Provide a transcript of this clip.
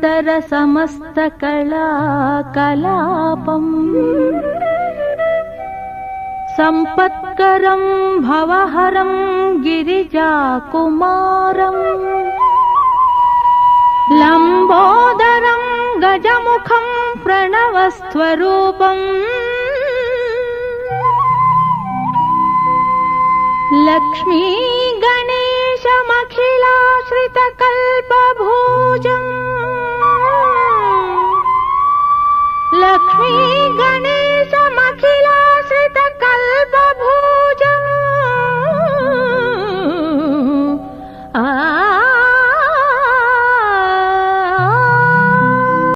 निरन्तर समस्तकला कलापम् सम्पत्करं भवहरं गिरिजाकुमारम् लम्बोदरं गजमुखं प्रणवस्वरूपम् लक्ष्मी गणेशमखिलाश्रितकल्पभुजम् लक्ष्मी गणेश